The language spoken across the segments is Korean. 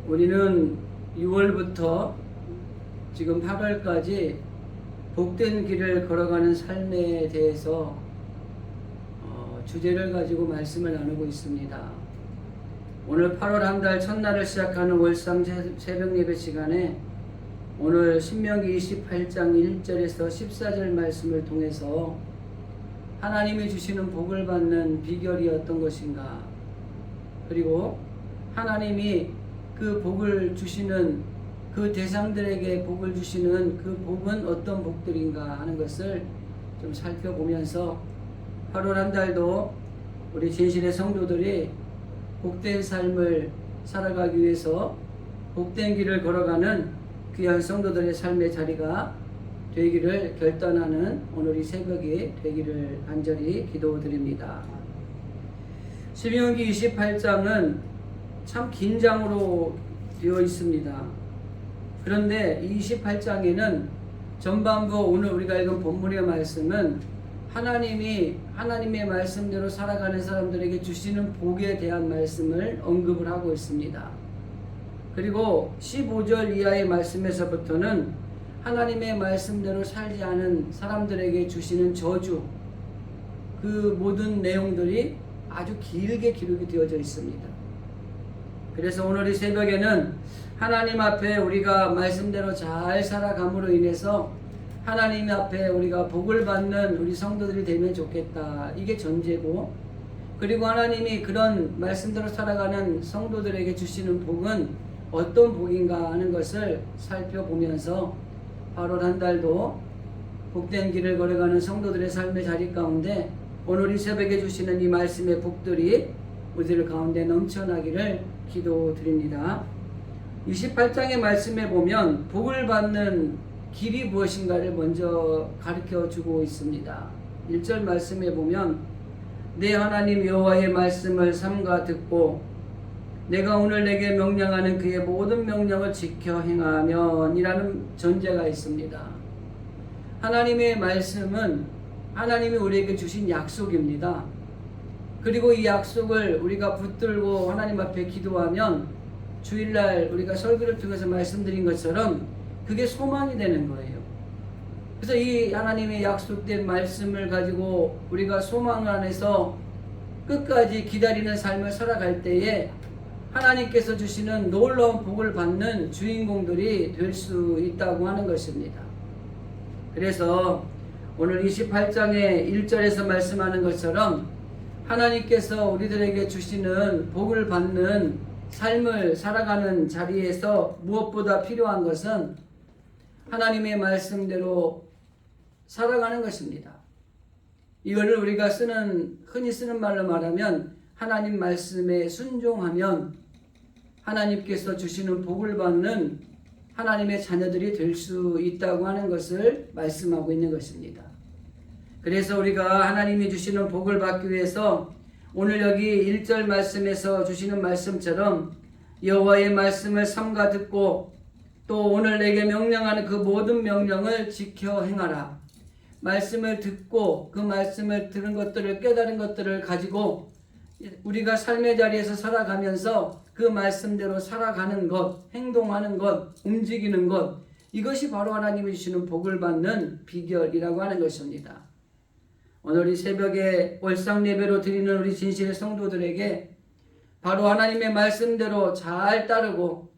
우리는 6월부터 지금 8월까지 복된 길을 걸어가는 삶에 대해서 주제를 가지고 말씀을 나누고 있습니다. 오늘 8월 한 달 첫날을 시작하는 월상 새벽 예배 시간에 오늘 신명기 28장 1절에서 14절 말씀을 통해서 하나님이 주시는 복을 받는 비결이 어떤 것인가, 그리고 하나님이 그 복을 주시는 그 대상들에게 복을 주시는 그 복은 어떤 복들인가 하는 것을 좀 살펴보면서 8월 한 달도 우리 진실의 성도들이 복된 삶을 살아가기 위해서 복된 길을 걸어가는 귀한 성도들의 삶의 자리가 되기를 결단하는 오늘 이 새벽이 되기를 간절히 기도드립니다. 신명기 28장은 참 긴 장으로 되어 있습니다. 그런데 이 28장에는 전반부 오늘 우리가 읽은 본문의 말씀은 하나님의 말씀대로 살아가는 사람들에게 주시는 복에 대한 말씀을 언급을 하고 있습니다. 그리고 15절 이하의 말씀에서부터는 하나님의 말씀대로 살지 않은 사람들에게 주시는 저주, 그 모든 내용들이 아주 길게 기록이 되어져 있습니다. 그래서 오늘 이 새벽에는 하나님 앞에 우리가 말씀대로 잘 살아감으로 인해서 하나님 앞에 우리가 복을 받는 우리 성도들이 되면 좋겠다, 이게 전제고, 그리고 하나님이 그런 말씀대로 살아가는 성도들에게 주시는 복은 어떤 복인가 하는 것을 살펴보면서 8월 한 달도 복된 길을 걸어가는 성도들의 삶의 자리 가운데 오늘 이 새벽에 주시는 이 말씀의 복들이 우리들 가운데 넘쳐나기를 기도드립니다. 28장의 말씀에 보면 복을 받는 길이 무엇인가를 먼저 가르쳐 주고 있습니다. 1절 말씀에 보면 내 하나님 여호와의 말씀을 삼가 듣고 내가 오늘 내게 명령하는 그의 모든 명령을 지켜 행하면 이라는 전제가 있습니다. 하나님의 말씀은 하나님이 우리에게 주신 약속입니다. 그리고 이 약속을 우리가 붙들고 하나님 앞에 기도하면 주일날 우리가 설교를 통해서 말씀드린 것처럼 그게 소망이 되는 거예요. 그래서 이 하나님의 약속된 말씀을 가지고 우리가 소망 안에서 끝까지 기다리는 삶을 살아갈 때에 하나님께서 주시는 놀라운 복을 받는 주인공들이 될 수 있다고 하는 것입니다. 그래서 오늘 28장의 1절에서 말씀하는 것처럼 하나님께서 우리들에게 주시는 복을 받는 삶을 살아가는 자리에서 무엇보다 필요한 것은 하나님의 말씀대로 살아가는 것입니다. 이거를 우리가 흔히 쓰는 말로 말하면 하나님 말씀에 순종하면 하나님께서 주시는 복을 받는 하나님의 자녀들이 될 수 있다고 하는 것을 말씀하고 있는 것입니다. 그래서 우리가 하나님이 주시는 복을 받기 위해서 오늘 여기 1절 말씀에서 주시는 말씀처럼 여호와의 말씀을 삼가 듣고 또 오늘 내게 명령하는 그 모든 명령을 지켜 행하라. 말씀을 듣고 그 말씀을 들은 것들을, 깨달은 것들을 가지고 우리가 삶의 자리에서 살아가면서 그 말씀대로 살아가는 것, 행동하는 것, 움직이는 것, 이것이 바로 하나님이 주시는 복을 받는 비결이라고 하는 것입니다. 오늘 이 새벽에 월상 예배로 드리는 우리 진실의 성도들에게 바로 하나님의 말씀대로 잘 따르고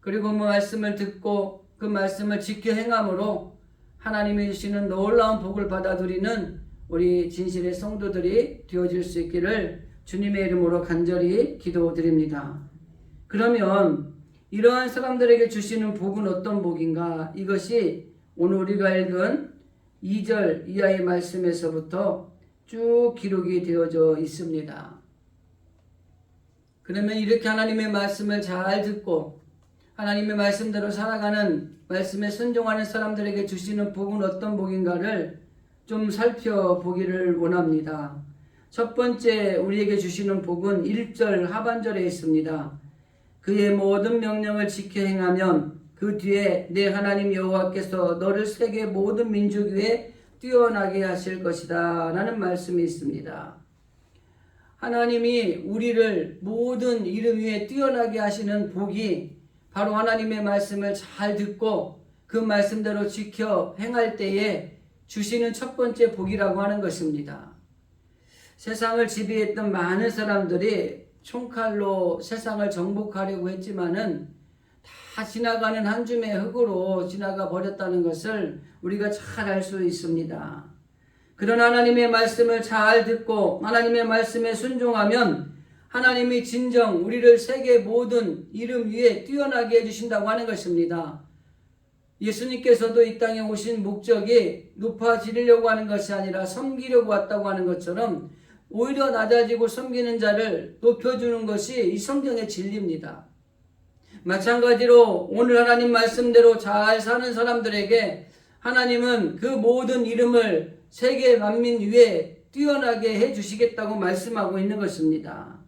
그리고 그 말씀을 듣고 그 말씀을 지켜 행함으로 하나님이 주시는 놀라운 복을 받아들이는 우리 진실의 성도들이 되어질 수 있기를 주님의 이름으로 간절히 기도드립니다. 그러면 이러한 사람들에게 주시는 복은 어떤 복인가? 이것이 오늘 우리가 읽은 2절 이하의 말씀에서부터 쭉 기록이 되어져 있습니다. 그러면 이렇게 하나님의 말씀을 잘 듣고 하나님의 말씀대로 살아가는, 말씀에 순종하는 사람들에게 주시는 복은 어떤 복인가를 좀 살펴보기를 원합니다. 첫 번째 우리에게 주시는 복은 1절 하반절에 있습니다. 그의 모든 명령을 지켜 행하면 그 뒤에 내 하나님 여호와께서 너를 세계 모든 민족 위에 뛰어나게 하실 것이다 라는 말씀이 있습니다. 하나님이 우리를 모든 이름 위에 뛰어나게 하시는 복이 바로 하나님의 말씀을 잘 듣고 그 말씀대로 지켜 행할 때에 주시는 첫 번째 복이라고 하는 것입니다. 세상을 지배했던 많은 사람들이 총칼로 세상을 정복하려고 했지만은 다 지나가는 한 줌의 흙으로 지나가 버렸다는 것을 우리가 잘 알 수 있습니다. 그런 하나님의 말씀을 잘 듣고 하나님의 말씀에 순종하면 하나님이 진정 우리를 세계 모든 이름 위에 뛰어나게 해주신다고 하는 것입니다. 예수님께서도 이 땅에 오신 목적이 높아지려고 하는 것이 아니라 섬기려고 왔다고 하는 것처럼 오히려 낮아지고 섬기는 자를 높여주는 것이 이 성경의 진리입니다. 마찬가지로 오늘 하나님 말씀대로 잘 사는 사람들에게 하나님은 그 모든 이름을 세계 만민 위에 뛰어나게 해주시겠다고 말씀하고 있는 것입니다.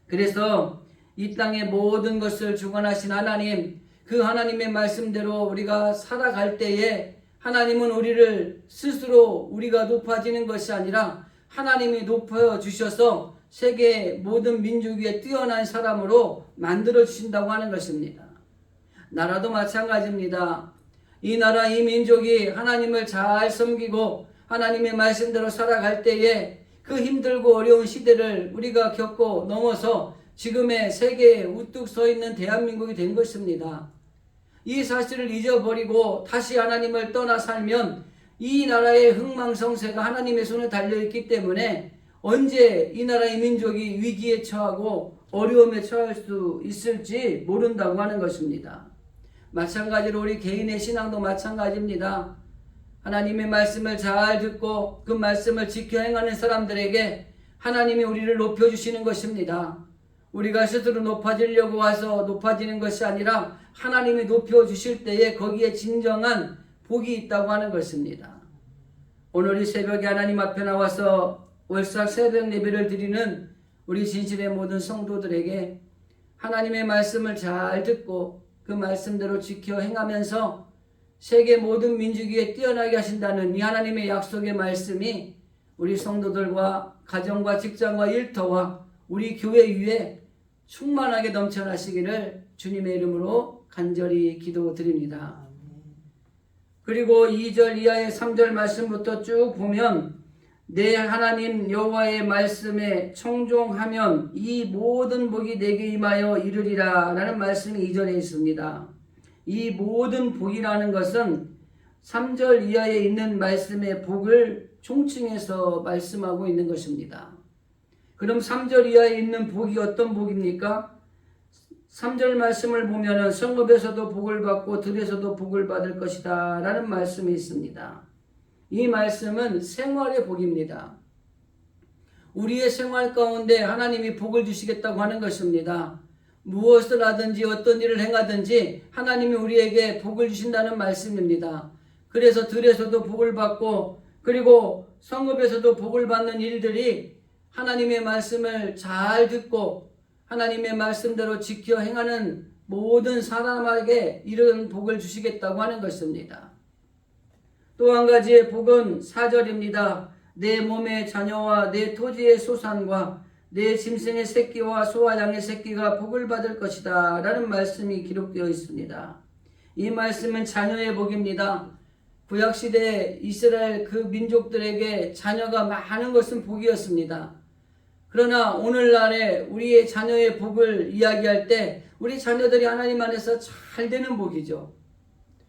그래서 이 땅의 모든 것을 주관하신 하나님, 그 하나님의 말씀대로 우리가 살아갈 때에 하나님은 우리를 스스로 우리가 높아지는 것이 아니라 하나님이 높여주셔서 세계 모든 민족 위에 뛰어난 사람으로 만들어주신다고 하는 것입니다. 나라도 마찬가지입니다. 이 나라 이 민족이 하나님을 잘 섬기고 하나님의 말씀대로 살아갈 때에 그 힘들고 어려운 시대를 우리가 겪고 넘어서 지금의 세계에 우뚝 서 있는 대한민국이 된 것입니다. 이 사실을 잊어버리고 다시 하나님을 떠나 살면 이 나라의 흥망성쇠가 하나님의 손에 달려있기 때문에 언제 이 나라의 민족이 위기에 처하고 어려움에 처할 수 있을지 모른다고 하는 것입니다. 마찬가지로 우리 개인의 신앙도 마찬가지입니다. 하나님의 말씀을 잘 듣고 그 말씀을 지켜 행하는 사람들에게 하나님이 우리를 높여주시는 것입니다. 우리가 스스로 높아지려고 와서 높아지는 것이 아니라 하나님이 높여주실 때에 거기에 진정한 복이 있다고 하는 것입니다. 오늘 이 새벽에 하나님 앞에 나와서 월삭 새벽 예배를 드리는 우리 진실의 모든 성도들에게 하나님의 말씀을 잘 듣고 그 말씀대로 지켜 행하면서 세계 모든 민족 위에 뛰어나게 하신다는 이 하나님의 약속의 말씀이 우리 성도들과 가정과 직장과 일터와 우리 교회 위에 충만하게 넘쳐나시기를 주님의 이름으로 간절히 기도드립니다. 그리고 2절 이하의 3절 말씀부터 쭉 보면 내 하나님 여호와의 말씀에 청종하면 이 모든 복이 내게 임하여 이르리라 라는 말씀이 2절에 있습니다. 이 모든 복이라는 것은 3절 이하에 있는 말씀의 복을 총칭해서 말씀하고 있는 것입니다. 그럼 3절 이하에 있는 복이 어떤 복입니까? 3절 말씀을 보면 성읍에서도 복을 받고 들에서도 복을 받을 것이다 라는 말씀이 있습니다. 이 말씀은 생활의 복입니다. 우리의 생활 가운데 하나님이 복을 주시겠다고 하는 것입니다. 무엇을 하든지 어떤 일을 행하든지 하나님이 우리에게 복을 주신다는 말씀입니다. 그래서 들에서도 복을 받고 그리고 성읍에서도 복을 받는 일들이 하나님의 말씀을 잘 듣고 하나님의 말씀대로 지켜 행하는 모든 사람에게 이런 복을 주시겠다고 하는 것입니다. 또 한 가지의 복은 4절입니다. 내 몸의 자녀와 내 토지의 소산과 내 짐승의 새끼와 소와 양의 새끼가 복을 받을 것이다 라는 말씀이 기록되어 있습니다. 이 말씀은 자녀의 복입니다. 구약시대 이스라엘 그 민족들에게 자녀가 많은 것은 복이었습니다. 그러나 오늘날에 우리의 자녀의 복을 이야기할 때 우리 자녀들이 하나님 안에서 잘 되는 복이죠.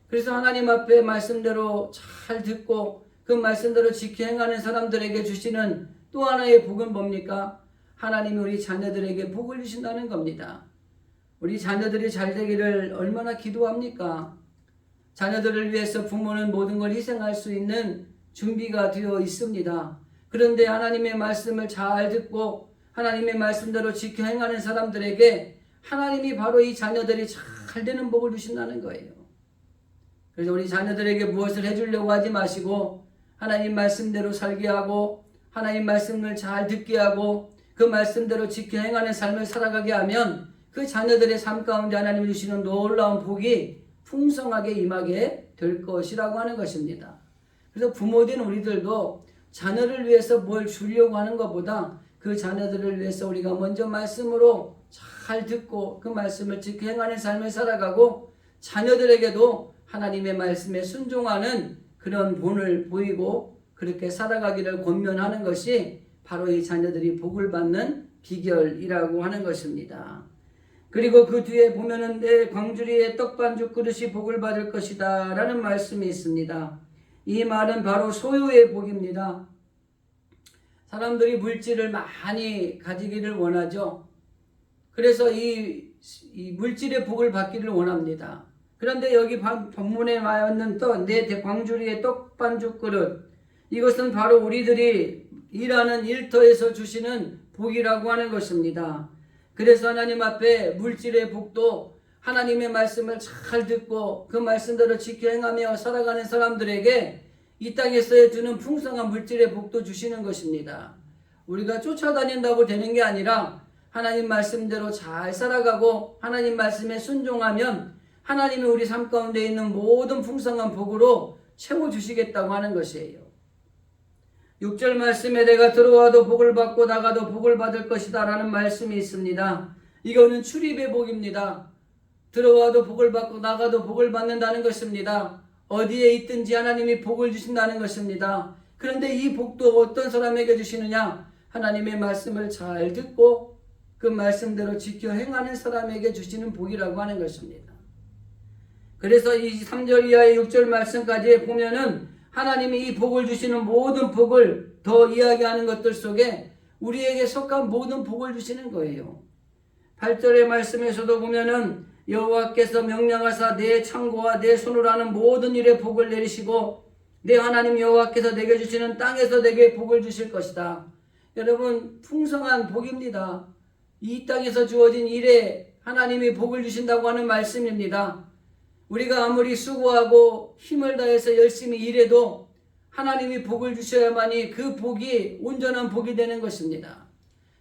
그래서 하나님 앞에 말씀대로 잘 듣고 그 말씀대로 지켜 행하는 사람들에게 주시는 또 하나의 복은 뭡니까? 하나님이 우리 자녀들에게 복을 주신다는 겁니다. 우리 자녀들이 잘 되기를 얼마나 기도합니까? 자녀들을 위해서 부모는 모든 걸 희생할 수 있는 준비가 되어 있습니다. 그런데 하나님의 말씀을 잘 듣고 하나님의 말씀대로 지켜 행하는 사람들에게 하나님이 바로 이 자녀들이 잘 되는 복을 주신다는 거예요. 그래서 우리 자녀들에게 무엇을 해주려고 하지 마시고 하나님 말씀대로 살게 하고 하나님 말씀을 잘 듣게 하고 그 말씀대로 지켜 행하는 삶을 살아가게 하면 그 자녀들의 삶 가운데 하나님이 주시는 놀라운 복이 풍성하게 임하게 될 것이라고 하는 것입니다. 그래서 부모된 우리들도 자녀를 위해서 뭘 주려고 하는 것보다 그 자녀들을 위해서 우리가 먼저 말씀으로 잘 잘 듣고 그 말씀을 지켜 행하는 삶을 살아가고 자녀들에게도 하나님의 말씀에 순종하는 그런 본을 보이고 그렇게 살아가기를 권면하는 것이 바로 이 자녀들이 복을 받는 비결이라고 하는 것입니다. 그리고 그 뒤에 보면은 내 광주리에 떡반죽 그릇이 복을 받을 것이다 라는 말씀이 있습니다. 이 말은 바로 소유의 복입니다. 사람들이 물질을 많이 가지기를 원하죠. 그래서 이 물질의 복을 받기를 원합니다. 그런데 여기 본문에 나있는 내 광주리의 떡반죽 그릇, 이것은 바로 우리들이 일하는 일터에서 주시는 복이라고 하는 것입니다. 그래서 하나님 앞에 물질의 복도 하나님의 말씀을 잘 듣고 그 말씀대로 지켜 행하며 살아가는 사람들에게 이 땅에서 주는 풍성한 물질의 복도 주시는 것입니다. 우리가 쫓아다닌다고 되는 게 아니라 하나님 말씀대로 잘 살아가고 하나님 말씀에 순종하면 하나님이 우리 삶 가운데 있는 모든 풍성한 복으로 채워주시겠다고 하는 것이에요. 6절 말씀에 내가 들어와도 복을 받고 나가도 복을 받을 것이다 라는 말씀이 있습니다. 이거는 출입의 복입니다. 들어와도 복을 받고 나가도 복을 받는다는 것입니다. 어디에 있든지 하나님이 복을 주신다는 것입니다. 그런데 이 복도 어떤 사람에게 주시느냐? 하나님의 말씀을 잘 듣고 그 말씀대로 지켜 행하는 사람에게 주시는 복이라고 하는 것입니다. 그래서 이 3절 이하의 6절 말씀까지 보면은 하나님이 이 복을 주시는 모든 복을 더 이야기하는 것들 속에 우리에게 속한 모든 복을 주시는 거예요. 8절의 말씀에서도 보면은 여호와께서 명령하사 내 창고와 내 손으로 하는 모든 일에 복을 내리시고 내 하나님 여호와께서 내게 주시는 땅에서 내게 복을 주실 것이다. 여러분, 풍성한 복입니다. 이 땅에서 주어진 일에 하나님이 복을 주신다고 하는 말씀입니다. 우리가 아무리 수고하고 힘을 다해서 열심히 일해도 하나님이 복을 주셔야만이 그 복이 온전한 복이 되는 것입니다.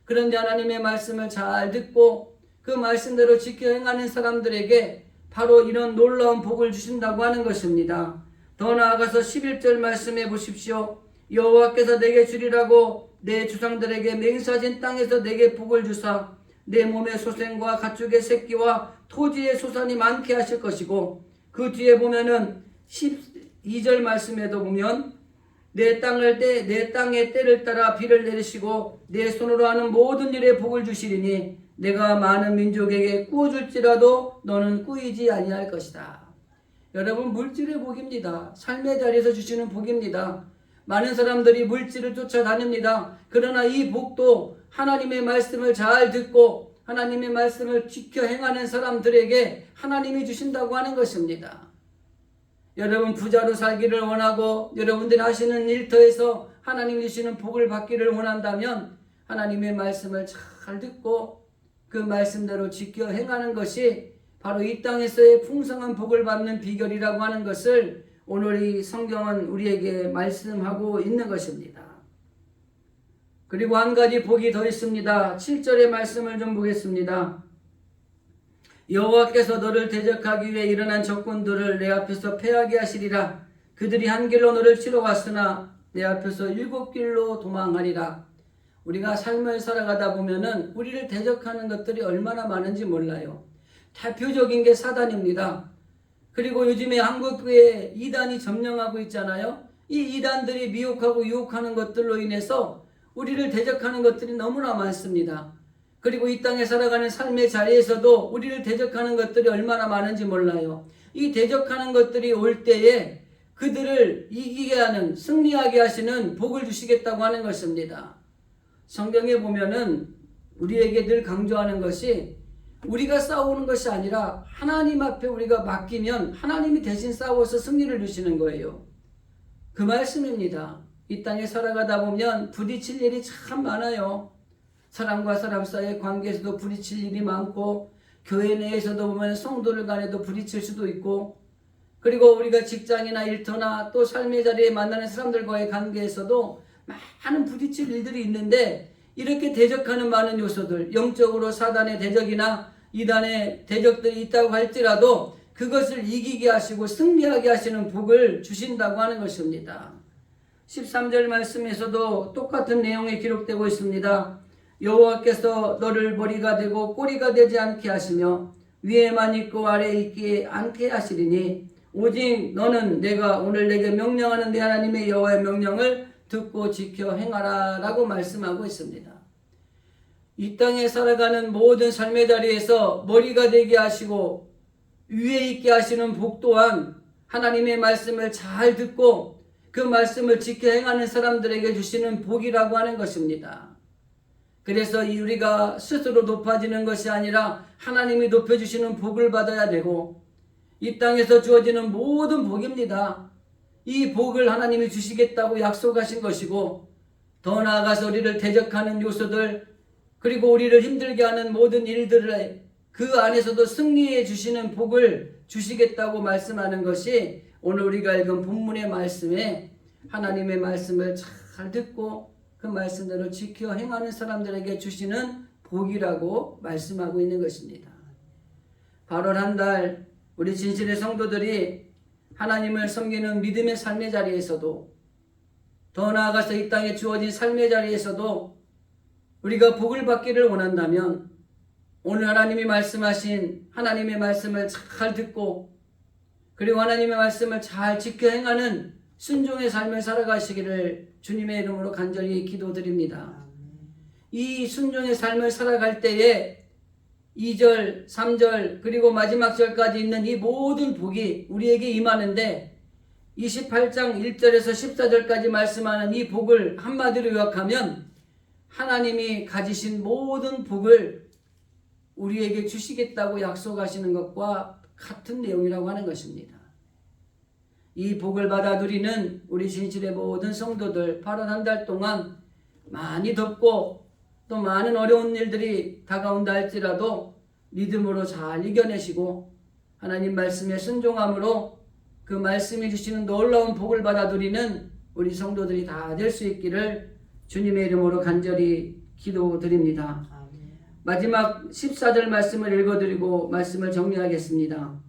그런데 하나님의 말씀을 잘 듣고 그 말씀대로 지켜 행하는 사람들에게 바로 이런 놀라운 복을 주신다고 하는 것입니다. 더 나아가서 11절 말씀해 보십시오. 여호와께서 내게 주리라고 내 주상들에게 맹세하신 땅에서 내게 복을 주사 내 몸의 소생과 가축의 새끼와 토지의 소산이 많게 하실 것이고, 그 뒤에 보면은 12절 말씀에도 보면 내 땅에 때를 따라 비를 내리시고 내 손으로 하는 모든 일에 복을 주시리니 내가 많은 민족에게 꾸어줄지라도 너는 꾸이지 아니할 것이다. 여러분, 물질의 복입니다. 삶의 자리에서 주시는 복입니다. 많은 사람들이 물질을 쫓아다닙니다. 그러나 이 복도 하나님의 말씀을 잘 듣고 하나님의 말씀을 지켜 행하는 사람들에게 하나님이 주신다고 하는 것입니다. 여러분, 부자로 살기를 원하고 여러분들이 하시는 일터에서 하나님 주시는 복을 받기를 원한다면 하나님의 말씀을 잘 듣고 그 말씀대로 지켜 행하는 것이 바로 이 땅에서의 풍성한 복을 받는 비결이라고 하는 것을 오늘 이 성경은 우리에게 말씀하고 있는 것입니다. 그리고 한 가지 복이 더 있습니다. 7절의 말씀을 좀 보겠습니다. 여호와께서 너를 대적하기 위해 일어난 적군들을 내 앞에서 패하게 하시리라. 그들이 한 길로 너를 치러 왔으나 내 앞에서 7길로 도망하리라. 우리가 삶을 살아가다 보면은 우리를 대적하는 것들이 얼마나 많은지 몰라요. 대표적인 게 사단입니다. 그리고 요즘에 한국교회에 이단이 점령하고 있잖아요. 이 이단들이 미혹하고 유혹하는 것들로 인해서 우리를 대적하는 것들이 너무나 많습니다. 그리고 이 땅에 살아가는 삶의 자리에서도 우리를 대적하는 것들이 얼마나 많은지 몰라요. 이 대적하는 것들이 올 때에 그들을 이기게 하는, 승리하게 하시는 복을 주시겠다고 하는 것입니다. 성경에 보면은 우리에게 늘 강조하는 것이 우리가 싸우는 것이 아니라 하나님 앞에 우리가 맡기면 하나님이 대신 싸워서 승리를 주시는 거예요. 그 말씀입니다. 이 땅에 살아가다 보면 부딪힐 일이 참 많아요. 사람과 사람 사이의 관계에서도 부딪힐 일이 많고, 교회 내에서도 보면 성도들 간에도 부딪힐 수도 있고, 그리고 우리가 직장이나 일터나 또 삶의 자리에 만나는 사람들과의 관계에서도 많은 부딪힐 일들이 있는데, 이렇게 대적하는 많은 요소들, 영적으로 사단의 대적이나 이단의 대적들이 있다고 할지라도 그것을 이기게 하시고 승리하게 하시는 복을 주신다고 하는 것입니다. 13절 말씀에서도 똑같은 내용이 기록되고 있습니다. 여호와께서 너를 머리가 되고 꼬리가 되지 않게 하시며 위에만 있고 아래에 있지 않게 하시리니 오직 너는 내가 오늘 내게 명령하는 내 하나님의 여호와의 명령을 듣고 지켜 행하라 라고 말씀하고 있습니다. 이 땅에 살아가는 모든 삶의 자리에서 머리가 되게 하시고 위에 있게 하시는 복 또한 하나님의 말씀을 잘 듣고 그 말씀을 지켜 행하는 사람들에게 주시는 복이라고 하는 것입니다. 그래서 우리가 스스로 높아지는 것이 아니라 하나님이 높여주시는 복을 받아야 되고 이 땅에서 주어지는 모든 복입니다. 이 복을 하나님이 주시겠다고 약속하신 것이고 더 나아가서 우리를 대적하는 요소들 그리고 우리를 힘들게 하는 모든 일들을 그 안에서도 승리해 주시는 복을 주시겠다고 말씀하는 것이 오늘 우리가 읽은 본문의 말씀에 하나님의 말씀을 잘 듣고 그 말씀대로 지켜 행하는 사람들에게 주시는 복이라고 말씀하고 있는 것입니다. 8월 한 달 우리 진실의 성도들이 하나님을 섬기는 믿음의 삶의 자리에서도 더 나아가서 이 땅에 주어진 삶의 자리에서도 우리가 복을 받기를 원한다면 오늘 하나님이 말씀하신 하나님의 말씀을 잘 듣고 그리고 하나님의 말씀을 잘 지켜 행하는 순종의 삶을 살아가시기를 주님의 이름으로 간절히 기도드립니다. 이 순종의 삶을 살아갈 때에 2절, 3절 그리고 마지막 절까지 있는 이 모든 복이 우리에게 임하는데 28장 1절에서 14절까지 말씀하는 이 복을 한마디로 요약하면 하나님이 가지신 모든 복을 우리에게 주시겠다고 약속하시는 것과 같은 내용이라고 하는 것입니다. 이 복을 받아 누리는 우리 진실의 모든 성도들 8월 한 달 동안 많이 덥고 또 많은 어려운 일들이 다가온다 할지라도 믿음으로 잘 이겨내시고 하나님 말씀에 순종함으로 그 말씀이 주시는 놀라운 복을 받아 누리는 우리 성도들이 다 될 수 있기를 주님의 이름으로 간절히 기도드립니다. 마지막 14절 말씀을 읽어드리고 말씀을 정리하겠습니다.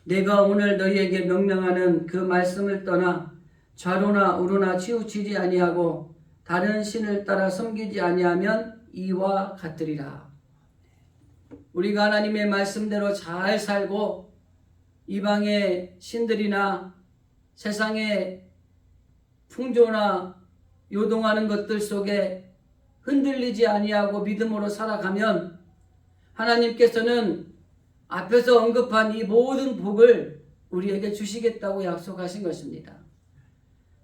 내가 오늘 너희에게 명령하는 그 말씀을 떠나 좌로나 우로나 치우치지 아니하고 다른 신을 따라 섬기지 아니하면 이와 같으리라. 우리가 하나님의 말씀대로 잘 살고 이방의 신들이나 세상의 풍조나 요동하는 것들 속에 흔들리지 아니하고 믿음으로 살아가면 하나님께서는 앞에서 언급한 이 모든 복을 우리에게 주시겠다고 약속하신 것입니다.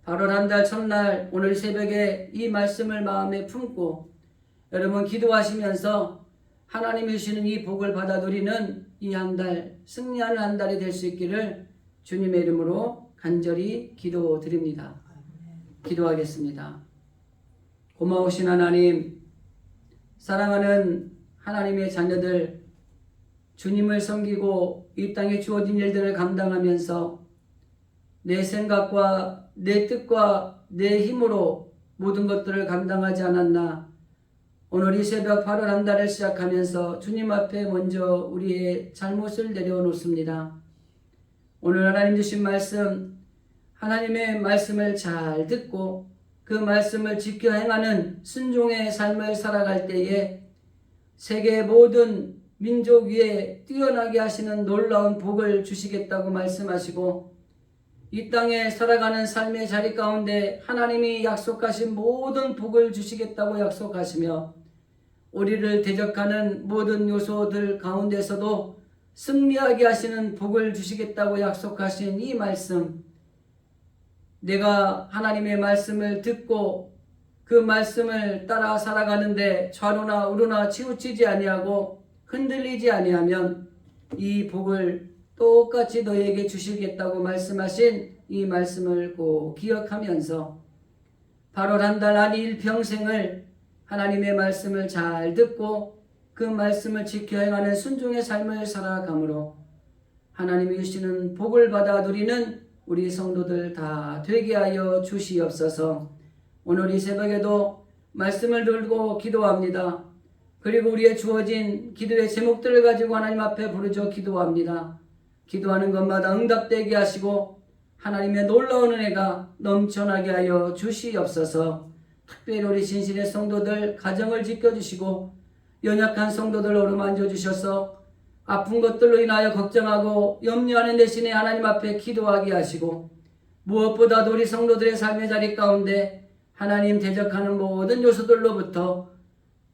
8월 한 달 첫날 오늘 새벽에 이 말씀을 마음에 품고 여러분 기도하시면서 하나님이 주시는 이 복을 받아 누리는 이 한 달 승리하는 한 달이 될 수 있기를 주님의 이름으로 간절히 기도드립니다. 기도하겠습니다. 고마우신 하나님, 사랑하는 하나님의 자녀들, 주님을 섬기고 이 땅에 주어진 일들을 감당하면서 내 생각과 내 뜻과 내 힘으로 모든 것들을 감당하지 않았나. 오늘 이 새벽 8월 한 달을 시작하면서 주님 앞에 먼저 우리의 잘못을 내려놓습니다. 오늘 하나님 주신 말씀, 하나님의 말씀을 잘 듣고 그 말씀을 지켜 행하는 순종의 삶을 살아갈 때에 세계 모든 민족 위에 뛰어나게 하시는 놀라운 복을 주시겠다고 말씀하시고 이 땅에 살아가는 삶의 자리 가운데 하나님이 약속하신 모든 복을 주시겠다고 약속하시며 우리를 대적하는 모든 요소들 가운데서도 승리하게 하시는 복을 주시겠다고 약속하신 이 말씀, 내가 하나님의 말씀을 듣고 그 말씀을 따라 살아가는데 좌로나 우로나 치우치지 아니하고 흔들리지 아니하면 이 복을 똑같이 너희에게 주시겠다고 말씀하신 이 말씀을 꼭 기억하면서 8월 한 달 아니 일평생을 하나님의 말씀을 잘 듣고 그 말씀을 지켜 행하는 순종의 삶을 살아가므로 하나님이 주시는 복을 받아 누리는 우리 성도들 다 되게 하여 주시옵소서. 오늘 이 새벽에도 말씀을 들고 기도합니다. 그리고 우리의 주어진 기도의 제목들을 가지고 하나님 앞에 부르짖어 기도합니다. 기도하는 것마다 응답되게 하시고 하나님의 놀라운 은혜가 넘쳐나게 하여 주시옵소서. 특별히 우리 신실의 성도들 가정을 지켜주시고 연약한 성도들 어루만져 주셔서 아픈 것들로 인하여 걱정하고 염려하는 대신에 하나님 앞에 기도하게 하시고 무엇보다도 우리 성도들의 삶의 자리 가운데 하나님 대적하는 모든 요소들로부터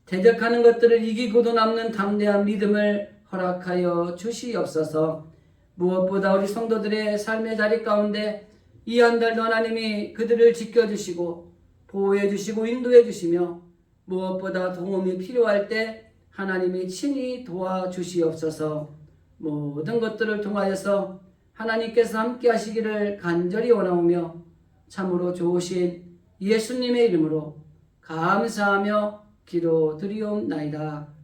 대적하는 것들을 이기고도 남는 담대한 믿음을 허락하여 주시옵소서. 무엇보다 우리 성도들의 삶의 자리 가운데 이 한 달도 하나님이 그들을 지켜주시고 보호해주시고 인도해주시며 무엇보다 도움이 필요할 때 하나님이 친히 도와주시옵소서. 모든 것들을 통하여서 하나님께서 함께 하시기를 간절히 원하오며 참으로 좋으신 예수님의 이름으로 감사하며 기도드리옵나이다.